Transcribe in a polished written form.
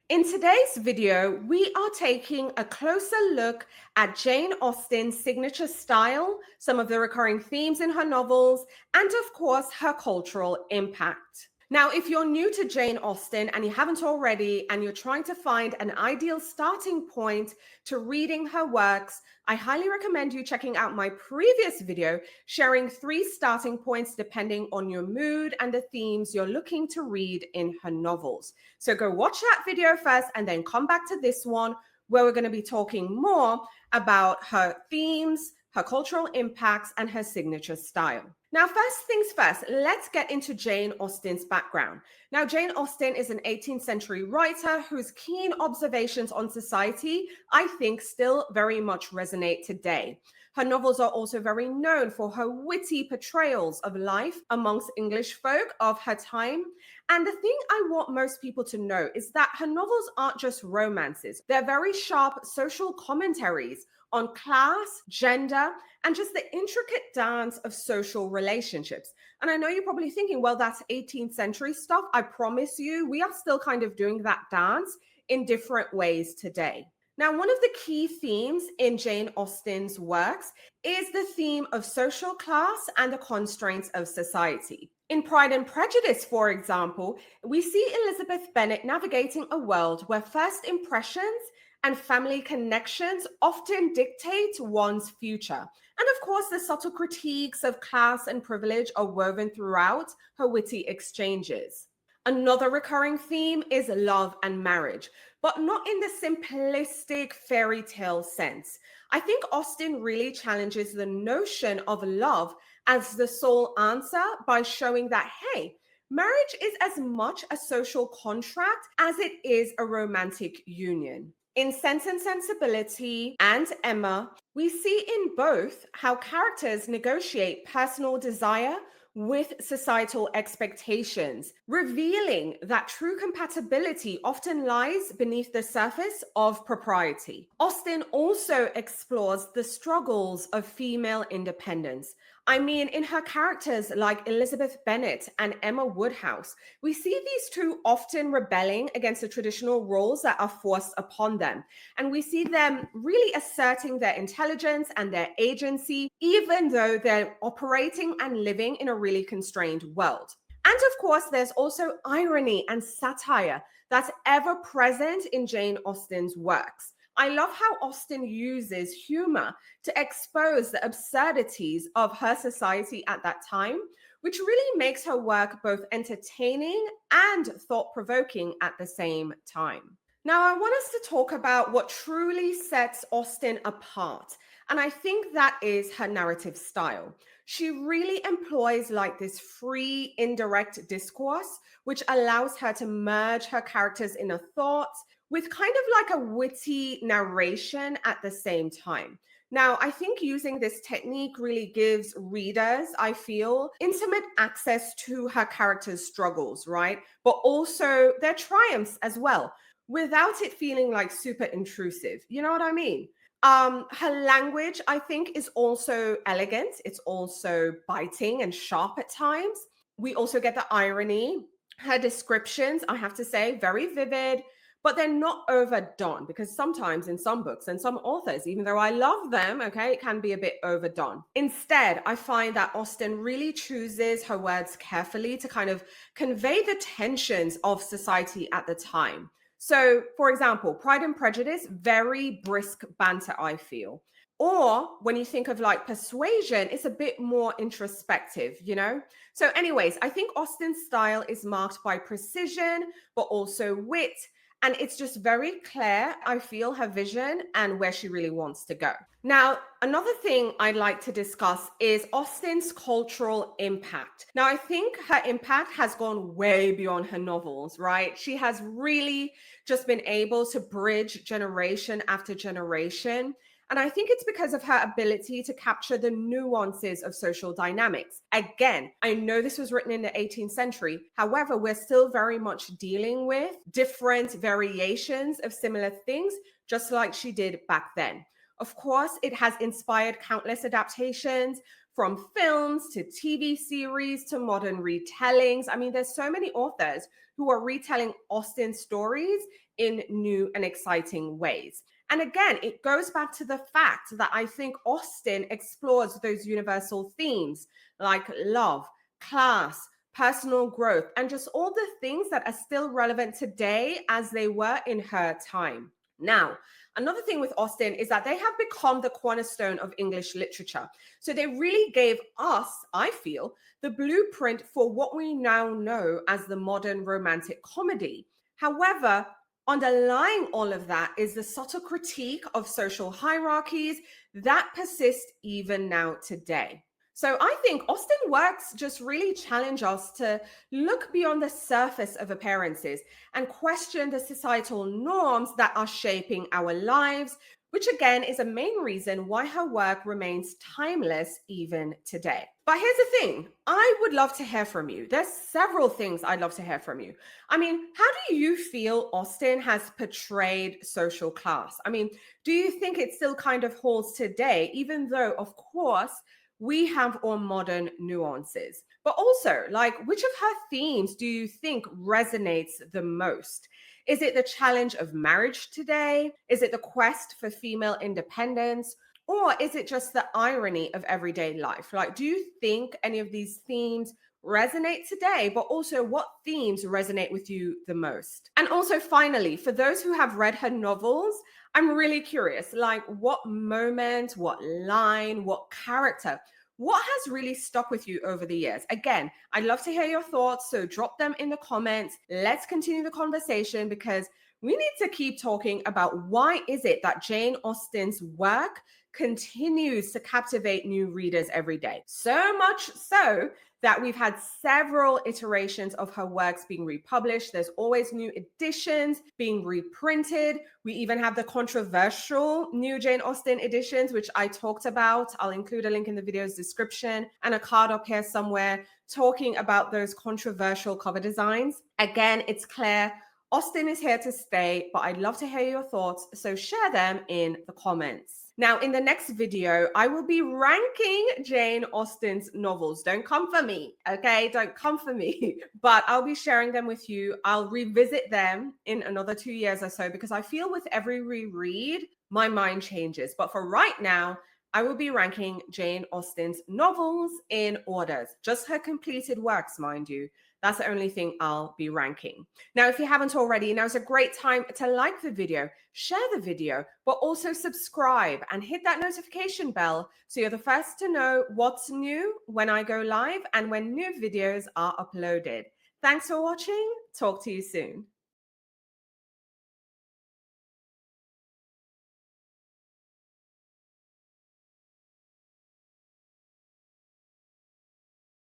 In today's video, we are taking a closer look at Jane Austen's signature style, some of the recurring themes in her novels, and of course, her cultural impact. Now, if you're new to Jane Austen and you haven't already, and you're trying to find an ideal starting point to reading her works, I highly recommend you checking out my previous video sharing 3 starting points depending on your mood and the themes you're looking to read in her novels. So go watch that video first and then come back to this one where we're going to be talking more about her themes, her cultural impacts, and her signature style. Now, first things first, let's get into Jane Austen's background. Now, Jane Austen is an 18th century writer whose keen observations on society, I think, still very much resonate today. Her novels are also very known for her witty portrayals of life amongst English folk of her time. And the thing I want most people to know is that her novels aren't just romances. They're very sharp social commentaries on class, gender, and just the intricate dance of social relationships. And I know you're probably thinking, well, that's 18th century stuff. I promise you, we are still kind of doing that dance in different ways today. Now, one of the key themes in Jane Austen's works is the theme of social class and the constraints of society. In Pride and Prejudice, for example, we see Elizabeth Bennet navigating a world where first impressions and family connections often dictate one's future. And of course, the subtle critiques of class and privilege are woven throughout her witty exchanges. Another recurring theme is love and marriage, but not in the simplistic fairy tale sense. I think Austen really challenges the notion of love as the sole answer by showing that, hey, marriage is as much a social contract as it is a romantic union. In Sense and Sensibility and Emma, we see in both how characters negotiate personal desire with societal expectations, revealing that true compatibility often lies beneath the surface of propriety. Austen also explores the struggles of female independence. I mean, in her characters like Elizabeth Bennet and Emma Woodhouse, we see these two often rebelling against the traditional roles that are forced upon them. And we see them really asserting their intelligence and their agency, even though they're operating and living in a really constrained world. And of course, there's also irony and satire that's ever present in Jane Austen's works. I love how Austen uses humor to expose the absurdities of her society at that time, which really makes her work both entertaining and thought-provoking at the same time. Now, I want us to talk about what truly sets Austen apart, and I think that is her narrative style. She really employs like this free, indirect discourse, which allows her to merge her characters' inner thoughts with kind of like a witty narration at the same time. Now, I think using this technique really gives readers, I feel, intimate access to her characters' struggles, right? But also their triumphs as well, without it feeling like super intrusive. You know what I mean? Her language, I think, is also elegant. It's also biting and sharp at times. We also get the irony. Her descriptions, I have to say, very vivid, but they're not overdone, because sometimes in some books and some authors, even though I love them, okay, it can be a bit overdone. Instead, I find that Austen really chooses her words carefully to kind of convey the tensions of society at the time. So, for example, Pride and Prejudice, very brisk banter, I feel. Or when you think of like Persuasion, it's a bit more introspective, you know? So, anyways, I think Austen's style is marked by precision, but also wit. And it's just very clear, I feel, her vision and where she really wants to go. Now, another thing I'd like to discuss is Austen's cultural impact. Now, I think her impact has gone way beyond her novels, right? She has really just been able to bridge generation after generation. And I think it's because of her ability to capture the nuances of social dynamics. Again, I know this was written in the 18th century. However, we're still very much dealing with different variations of similar things, just like she did back then. Of course, it has inspired countless adaptations, from films to TV series to modern retellings. I mean, there's so many authors who are retelling Austen's stories in new and exciting ways. And again, it goes back to the fact that I think Austen explores those universal themes like love, class, personal growth, and just all the things that are still relevant today as they were in her time. Now, another thing with Austen is that they have become the cornerstone of English literature. So they really gave us, I feel, the blueprint for what we now know as the modern romantic comedy. However, underlying all of that is the subtle critique of social hierarchies that persist even now today. So I think Austen works just really challenge us to look beyond the surface of appearances and question the societal norms that are shaping our lives, which again is a main reason why her work remains timeless even today. But here's the thing, I would love to hear from you. There's several things I'd love to hear from you. I mean, how do you feel Austen has portrayed social class? I mean, do you think it still kind of holds today, even though, of course, we have all modern nuances? But also, like, which of her themes do you think resonates the most? Is it the challenge of marriage today? Is it the quest for female independence? Or is it just the irony of everyday life? Like, do you think any of these themes resonate today? But also, what themes resonate with you the most? And also, finally, for those who have read her novels, I'm really curious, like, what moment, what line, what character, what has really stuck with you over the years? Again, I'd love to hear your thoughts, so drop them in the comments. Let's continue the conversation because we need to keep talking about why is it that Jane Austen's work continues to captivate new readers every day. So much so that we've had several iterations of her works being republished. There's always new editions being reprinted. We even have the controversial new Jane Austen editions, which I talked about. I'll include a link in the video's description and a card up here somewhere talking about those controversial cover designs. Again, it's clear Austen is here to stay, but I'd love to hear your thoughts, so share them in the comments. Now, in the next video, I will be ranking Jane Austen's novels. Don't come for me, okay? Don't come for me. But I'll be sharing them with you. I'll revisit them in another 2 years or so because I feel with every reread, my mind changes. But for right now, I will be ranking Jane Austen's novels in orders, just her completed works, mind you. That's the only thing I'll be ranking. Now, if you haven't already, now's a great time to like the video, share the video, but also subscribe and hit that notification bell so you're the first to know what's new when I go live and when new videos are uploaded. Thanks for watching. Talk to you soon.